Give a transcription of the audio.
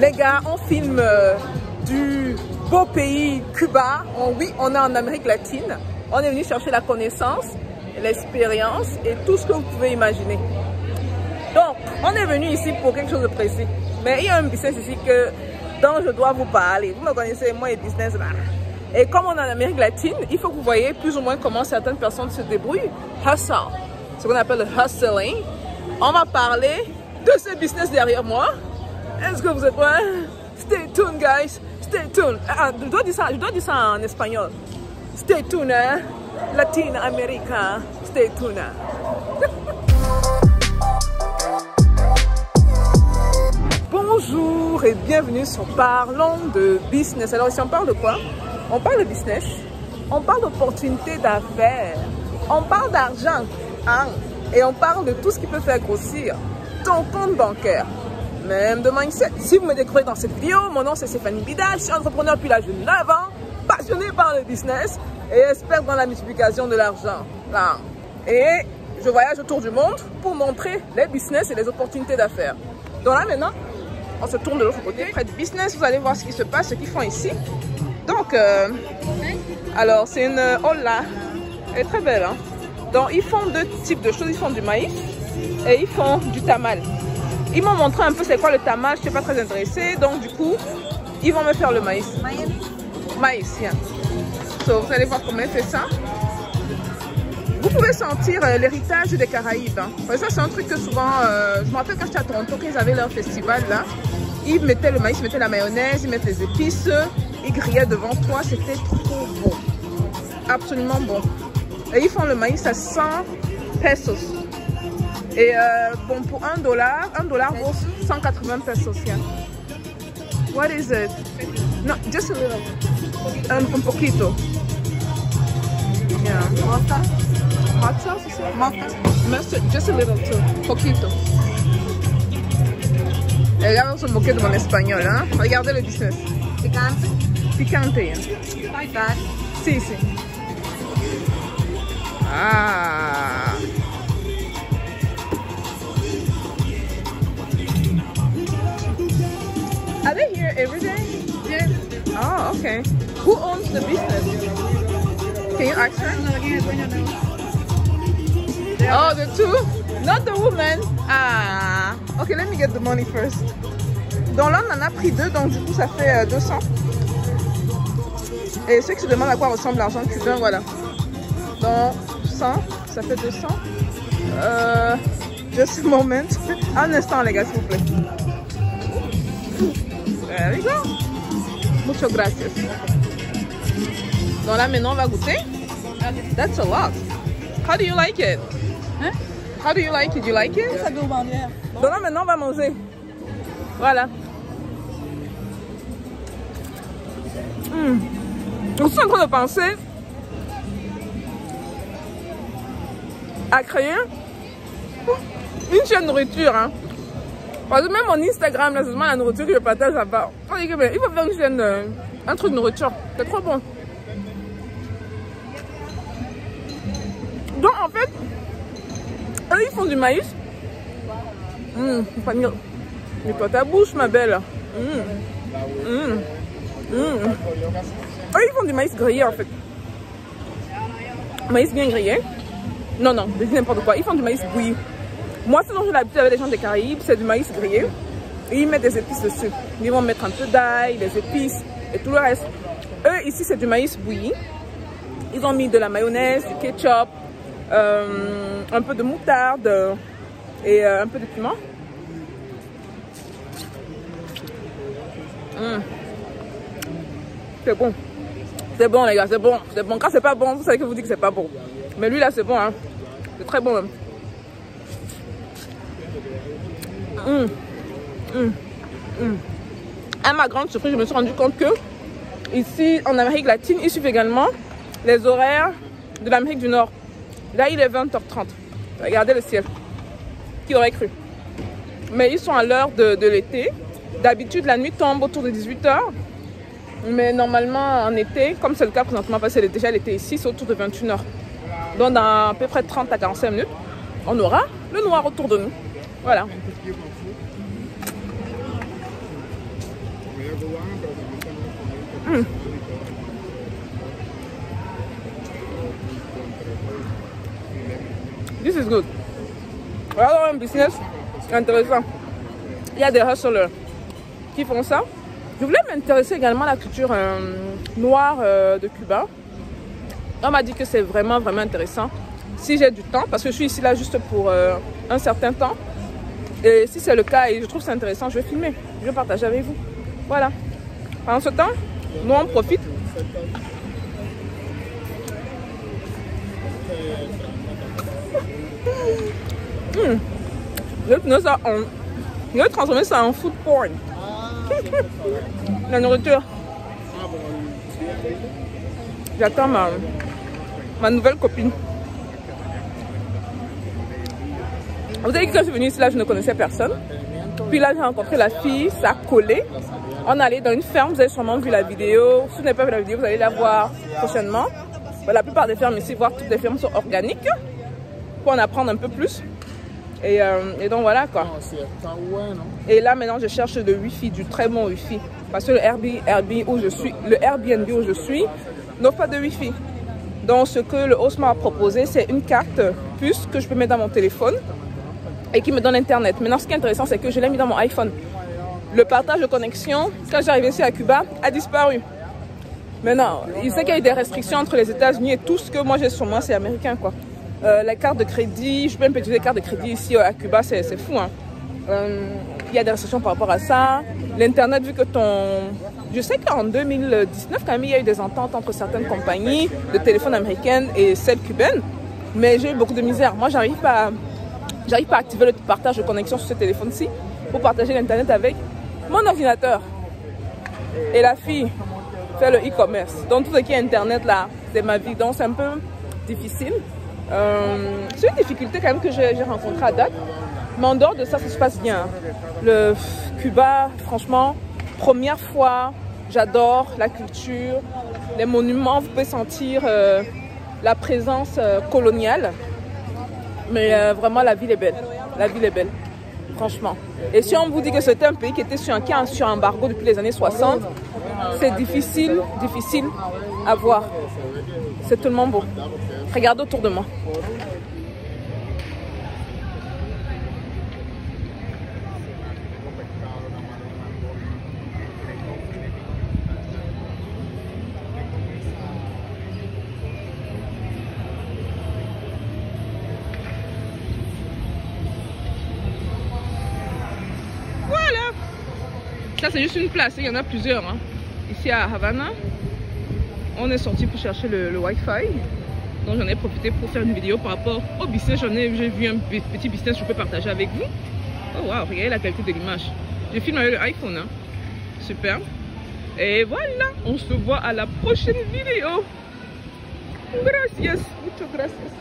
Les gars, on filme du beau pays Cuba. Oui, on est en Amérique latine. On est venu chercher la connaissance, l'expérience et tout ce que vous pouvez imaginer. Donc, on est venu ici pour quelque chose de précis. Mais il y a un business ici dont je dois vous parler. Vous me connaissez, moi, les business là. Et comme on est en Amérique latine, il faut que vous voyez plus ou moins comment certaines personnes se débrouillent. Hustle, ce qu'on appelle le hustling. On va parler de ce business derrière moi. Est-ce que vous êtes prêts? Stay tuned, guys. Stay tuned. Je dois dire ça en espagnol. Stay tuned, hein? Latin America. Stay tuned. Bonjour et bienvenue sur Parlons de business. Alors ici on parle de quoi? On parle de business, on parle d'opportunités d'affaires, on parle d'argent, hein? Et on parle de tout ce qui peut faire grossir ton compte bancaire, même de mindset. Si vous me découvrez dans cette vidéo, mon nom c'est Stéphanie Bidal, je suis entrepreneur depuis l'âge de 9 ans, passionné par le business et expert dans la multiplication de l'argent. Et je voyage autour du monde pour montrer les business et les opportunités d'affaires. Donc là maintenant, on se tourne de l'autre côté. Près du business, vous allez voir ce qui se passe, ce qu'ils font ici. Donc, alors c'est une hall là, elle est très belle. Hein? Donc ils font deux types de choses, ils font du maïs et ils font du tamal. Ils m'ont montré un peu c'est quoi le tamal, je ne suis pas très intéressée, donc du coup, ils vont me faire le maïs. Maïs, yeah. So, vous allez voir comment elle fait ça. Vous pouvez sentir l'héritage des Caraïbes. Hein. Ça, c'est un truc que souvent, je me rappelle quand j'étais à Toronto, quand ils avaient leur festival là, ils mettaient le maïs, ils mettaient la mayonnaise, ils mettaient les épices, ils grillaient devant toi, c'était trop bon. Absolument bon. Et ils font le maïs à 100 pesos. Et bon, pour $1 vaut 180 pesos. Yeah. What is it? No, just a little. Un poquito. Yeah. Hot sauce, is it? Mustard, just a little too. Poquito. Les gars vont se moquer de mon espagnol, hein? Regardez le business. Picante. Picante, hein? Si, si. Ah. Are they here every day? Yeah. Oh, okay. Who owns the business? Can you ask her? Oh, the two? Not the woman. Ah. Okay, let me get the money first. Donc là, on en a pris deux, donc du coup, ça fait 200. Et ceux qui se demandent à quoi ressemble l'argent cubain, voilà. Donc, 100, ça fait 200. Just a moment. Un instant, les gars, s'il vous plaît. There we go. Muchas gracias. Donc là, maintenant, on va goûter. That's a lot. How do you like it? Hein? How do you like it? You like it? Ça goûte bien. Donc là, maintenant, on va manger. Voilà. Je suis en train de penser à créer une chaîne de nourriture. Hein. Parce que même mon Instagram, là, c'est seulement la nourriture que je partage là-bas. On dit que il faut faire une chaîne, un truc de nourriture. C'est trop bon. Donc en fait, eux, ils font du maïs. Nettoie ta bouche, ma belle. Eux, ils font du maïs grillé en fait. Maïs bien grillé. Non, non, je dis n'importe quoi. Ils font du maïs bouilli. Moi, ce dont j'ai l'habitude avec les gens des Caraïbes, c'est du maïs grillé. Et ils mettent des épices dessus. Ils vont mettre un peu d'ail, des épices et tout le reste. Eux, ici, c'est du maïs bouilli. Ils ont mis de la mayonnaise, du ketchup, un peu de moutarde et un peu de piment. C'est bon. C'est bon, les gars, c'est bon. C'est bon. Quand c'est pas bon, vous savez que vous dites que c'est pas bon. Mais lui, là, c'est bon. Hein. C'est très bon, même. À ma grande surprise, je me suis rendu compte que ici, en Amérique latine, ils suivent également les horaires de l'Amérique du Nord. Là, il est 20h30. Regardez le ciel. Qui aurait cru? Mais ils sont à l'heure de l'été. D'habitude, la nuit tombe autour de 18h. Mais normalement, en été, comme c'est le cas présentement, parce que c'est déjà l'été ici, c'est autour de 21h. Donc, dans à peu près 30 à 45 minutes, on aura le noir autour de nous. Voilà. This is good. Alors, un business intéressant. Il y a des hustlers qui font ça. Je voulais m'intéresser également à la culture noire de Cuba. On m'a dit que c'est vraiment intéressant. Si j'ai du temps, parce que je suis ici là juste pour un certain temps. Et si c'est le cas et je trouve ça intéressant, je vais filmer. Je vais partager avec vous. Voilà. Pendant ce temps, nous on profite. Je vais transformer ça en food porn. La nourriture. J'attends ma nouvelle copine. Vous avez dit que quand je suis venue ici, là, je ne connaissais personne. Puis là, j'ai rencontré la fille, ça a collé. On est allé dans une ferme, vous avez sûrement vu la vidéo. Si vous n'avez pas vu la vidéo, vous allez la voir prochainement. La plupart des fermes ici, voire toutes les fermes sont organiques. Pour en apprendre un peu plus. Et donc voilà quoi. Et là maintenant je cherche le Wi-Fi, du très bon Wi-Fi. Parce que le Airbnb où je suis n'offre pas de Wi-Fi. Donc ce que le host m'a proposé, c'est une carte puce que je peux mettre dans mon téléphone et qui me donne internet. Maintenant ce qui est intéressant, c'est que je l'ai mis dans mon iPhone. Le partage de connexion, quand j'arrive ici à Cuba, a disparu. Maintenant, il sait qu'il y a eu des restrictions entre les États-Unis et tout ce que moi j'ai sur moi, c'est américain quoi. La carte de crédit, je peux même utiliser les cartes de crédit ici à Cuba, c'est fou. Hein. Il y a des restrictions par rapport à ça. L'internet, vu que je sais qu'en 2019, quand même, il y a eu des ententes entre certaines compagnies de téléphones américaines et celles cubaines. Mais j'ai eu beaucoup de misère. Moi, j'arrive pas à activer le partage de connexion sur ce téléphone-ci pour partager l'internet avec mon ordinateur. Et la fille fait le e-commerce. Donc tout ce qui est internet là, c'est ma vie. Donc c'est un peu difficile. C'est une difficulté quand même que j'ai rencontrée à date. Mais en dehors de ça, ça se passe bien. Le Cuba, franchement, première fois, j'adore la culture, les monuments, vous pouvez sentir la présence coloniale. Mais vraiment, la ville est belle. La ville est belle, franchement. Et si on vous dit que c'était un pays qui était sur embargo depuis les années 60, c'est difficile à voir. C'est tellement beau. Regardez autour de moi. Voilà. Ça c'est juste une place, il y en a plusieurs. Hein. Ici à Havana, on est sorti pour chercher le Wi-Fi. Donc j'en ai profité pour faire une vidéo par rapport au business. J'ai vu un petit business que je peux partager avec vous. Oh wow, regardez la qualité de l'image. Je filme avec le iPhone. Hein. Super. Et voilà, on se voit à la prochaine vidéo. Gracias, muchas gracias.